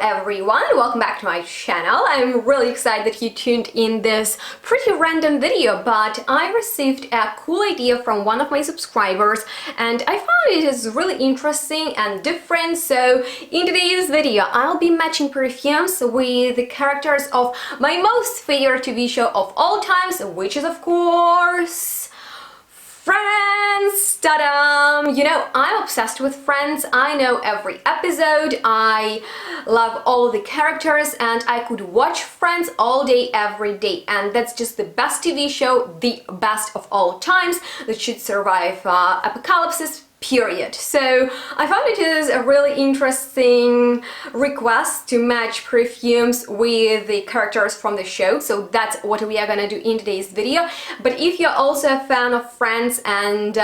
everyone, welcome back to my channel. I'm really excited that you tuned in this pretty random video, but I received a cool idea from one of my subscribers and I found it is really interesting and different. So in today's video I'll be matching perfumes with the characters of my most favorite TV show of all times, which is of course Friends! Ta-da! You know, I'm obsessed with Friends. I know every episode, I love all the characters, and I could watch Friends all day, every day. And that's just the best TV show, the best of all times, that should survive apocalypse. Period. So I found it is a really interesting request to match perfumes with the characters from the show. So that's what we are gonna do in today's video. But if you're also a fan of Friends and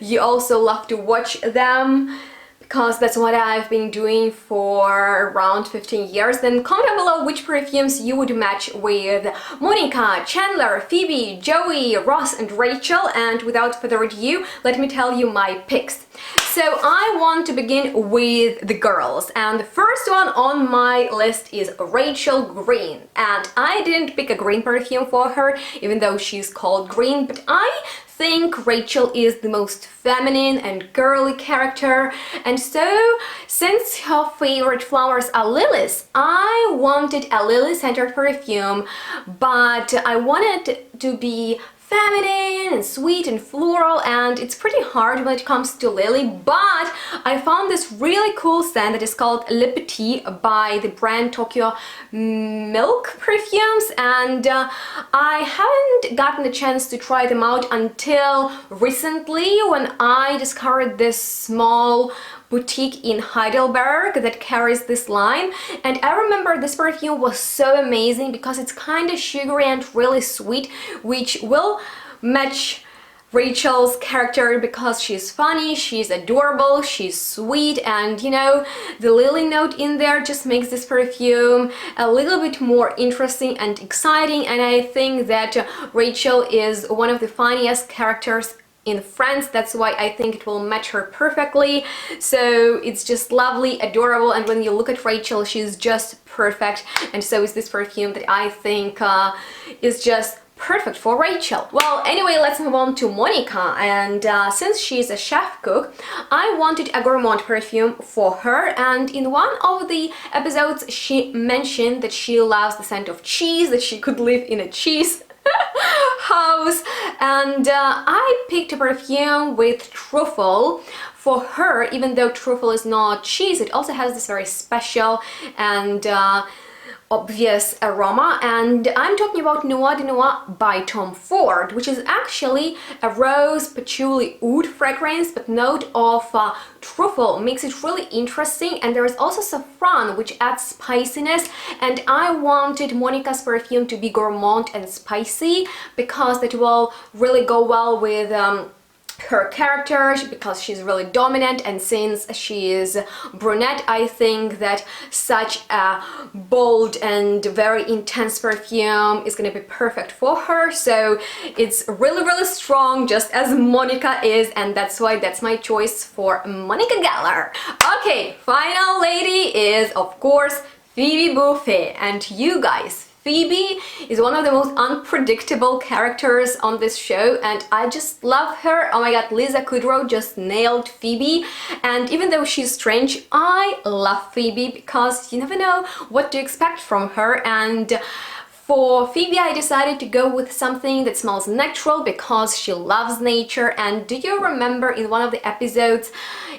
you also love to watch them, because that's what I've been doing for around 15 years, then comment down below which perfumes you would match with Monica, Chandler, Phoebe, Joey, Ross and Rachel. And without further ado, let me tell you my picks. So I want to begin with the girls, and the first one on my list is Rachel Green. And I didn't pick a green perfume for her, even though she's called Green, but I think Rachel is the most feminine and girly character, and so since her favorite flowers are lilies, I wanted a lily-scented perfume, but I wanted it to be feminine and sweet and floral, and it's pretty hard when it comes to lily, but I found this really cool scent that is called Le Petit by the brand Tokyo Milk Perfumes, and I haven't gotten a chance to try them out until recently when I discovered this small boutique in Heidelberg that carries this line. And I remember this perfume was so amazing because it's kind of sugary and really sweet, which will match Rachel's character because she's funny, she's adorable, she's sweet, and you know, the lily note in there just makes this perfume a little bit more interesting and exciting. And I think that Rachel is one of the funniest characters in Friends. That's why I think it will match her perfectly. So it's just lovely, adorable, and when you look at Rachel, she's just perfect, and so is this perfume that I think is just perfect for Rachel. Well, anyway, let's move on to Monica, and since she's a chef cook, I wanted a gourmand perfume for her, and in one of the episodes she mentioned that she loves the scent of cheese, that she could live in a cheese house, and I picked a perfume with truffle for her. Even though truffle is not cheese, it also has this very special and obvious aroma, and I'm talking about Noix de Noix by Tom Ford, which is actually a rose, patchouli, oud fragrance, but note of truffle makes it really interesting. And there is also saffron, which adds spiciness, and I wanted Monica's perfume to be gourmand and spicy because that will really go well with her character, because she's really dominant, and since she is brunette, I think that such a bold and very intense perfume is gonna be perfect for her. So it's really strong, just as Monica is, and that's why that's my choice for Monica Geller. Okay, final lady is of course Phoebe Buffay, and you guys, Phoebe is one of the most unpredictable characters on this show, and I just love her. Oh my god, Lisa Kudrow just nailed Phoebe, and even though she's strange, I love Phoebe because you never know what to expect from her. And for Phoebe, I decided to go with something that smells natural because she loves nature. And do you remember in one of the episodes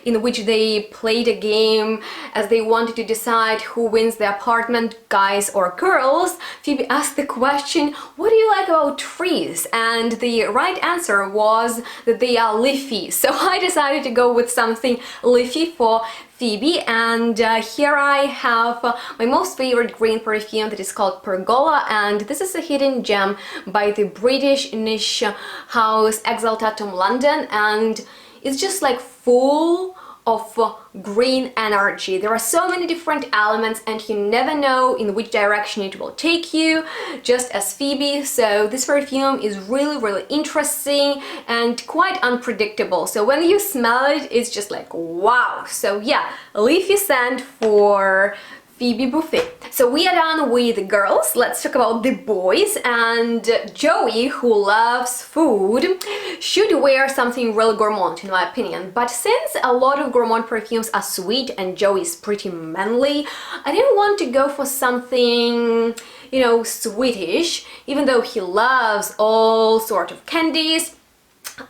in which they played a game as they wanted to decide who wins the apartment, guys or girls? Phoebe asked the question, what do you like about trees? And the right answer was that they are leafy. So I decided to go with something leafy for Phoebe, and here I have my most favorite green perfume that is called Pergola, and this is a hidden gem by the British niche house Exaltatum London, and it's just like full of green energy. There are so many different elements and you never know in which direction it will take you, just as Phoebe. So this perfume is really interesting and quite unpredictable. So when you smell it, it's just like wow. So yeah, leafy scent for Phoebe Buffet. So we are done with the girls, let's talk about the boys. And Joey, who loves food, should wear something really gourmand in my opinion. But since a lot of gourmand perfumes are sweet and Joey is pretty manly, I didn't want to go for something, you know, sweetish. Even though he loves all sort of candies,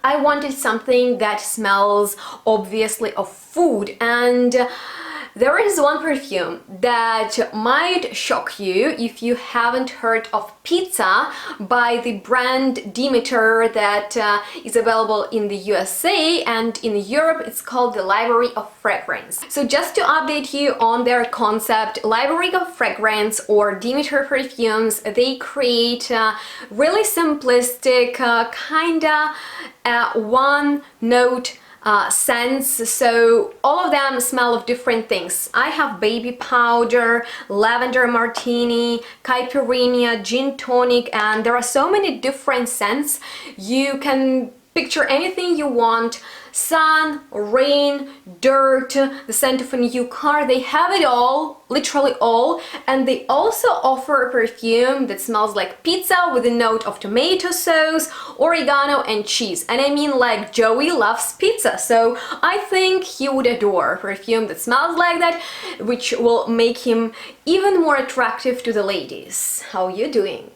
I wanted something that smells obviously of food. And there is one perfume that might shock you if you haven't heard of Pizza by the brand Demeter that is available in the USA, and in Europe it's called the Library of Fragrance. So just to update you on their concept, Library of Fragrance or Demeter perfumes, they create really simplistic kinda one note scents. So all of them smell of different things. I have baby powder, lavender martini, caipirinha, gin tonic, and there are so many different scents. You can picture anything you want: sun, rain, dirt, the scent of a new car. They have it all, literally all. And they also offer a perfume that smells like pizza with a note of tomato sauce, oregano and cheese. And I mean, like, Joey loves pizza, so I think he would adore a perfume that smells like that, which will make him even more attractive to the ladies. How you doing?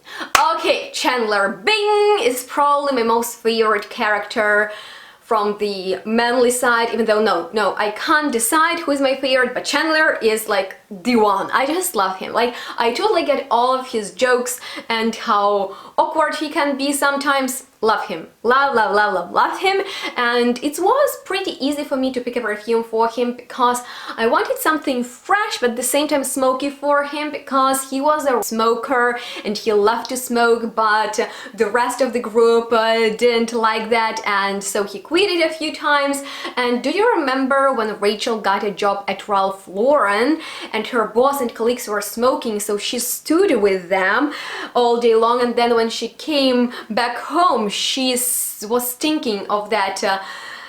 Okay, Chandler Bing is probably my most favorite character from the manly side, even though no, I can't decide who is my favorite, but Chandler is like the one. I just love him. Like, I totally get all of his jokes and how awkward he can be sometimes. Love him. Love him. And it was pretty easy for me to pick a perfume for him because I wanted something fresh but at the same time smoky for him, because he was a smoker and he loved to smoke, but the rest of the group didn't like that, and so he quit it a few times. And do you remember when Rachel got a job at Ralph Lauren and her boss and colleagues were smoking, so she stood with them all day long, and then when she came back home she was stinking of that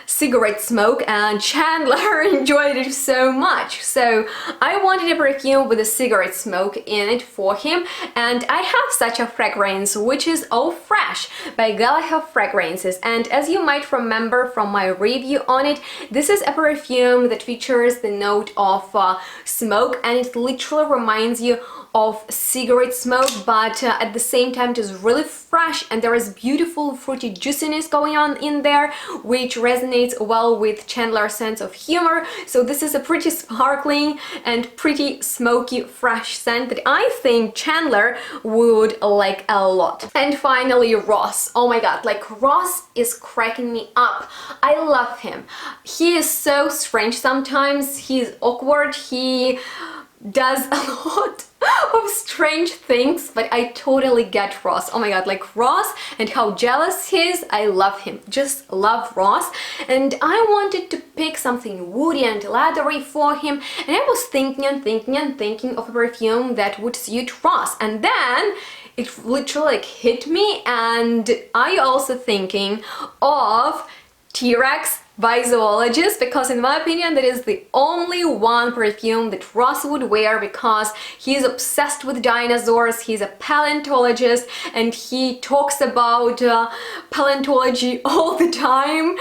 cigarette smoke, and Chandler enjoyed it so much. So I wanted a perfume with a cigarette smoke in it for him, and I have such a fragrance which is All Fresh by Gellen Fragrances. And as you might remember from my review on it, this is a perfume that features the note of smoke, and it literally reminds you of cigarette smoke, but at the same time it is really fresh, and there is beautiful fruity juiciness going on in there, which resonates well with Chandler's sense of humor. So this is a pretty sparkling and pretty smoky fresh scent that I think Chandler would like a lot. And finally, Ross. Oh my god, like, Ross is cracking me up. I love him. He is so strange sometimes, he's awkward, he does a lot of strange things, but I totally get Ross. Oh my god, like, Ross and how jealous he is, I love him. Just love Ross. And I wanted to pick something woody and leathery for him, and I was thinking of a perfume that would suit Ross, and then it literally like hit me, and I also thinking of T-Rex by Zoologist, because in my opinion that is the only one perfume that Ross would wear, because he's obsessed with dinosaurs, he's a paleontologist, and he talks about paleontology all the time,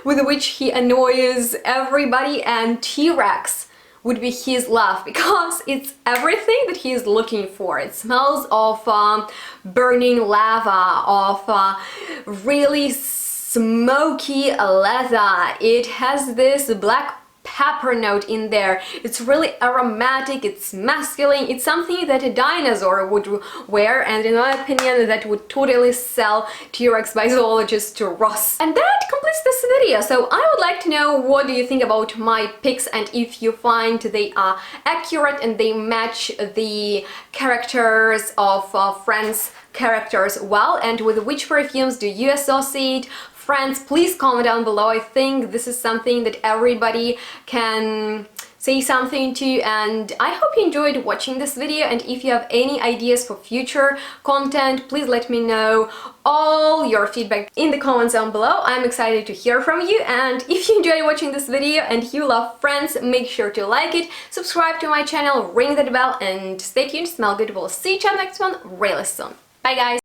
with which he annoys everybody, and T-Rex would be his love, because it's everything that he is looking for. It smells of burning lava, of really smoky leather. It has this black pepper note in there. It's really aromatic, it's masculine, it's something that a dinosaur would wear, and in my opinion that would totally sell T-Rex by Zoologist to Ross. And that completes this video. So I would like to know, what do you think about my picks, and if you find they are accurate and they match the characters of Friends characters well, and with which perfumes do you associate Friends? Please comment down below. I think this is something that everybody can say something to you, and I hope you enjoyed watching this video. And if you have any ideas for future content, please let me know all your feedback in the comments down below. I'm excited to hear from you, and if you enjoyed watching this video and you love Friends, make sure to like it, subscribe to my channel, ring that bell, and stay tuned, smell good. We'll see each other next one really soon. Bye guys!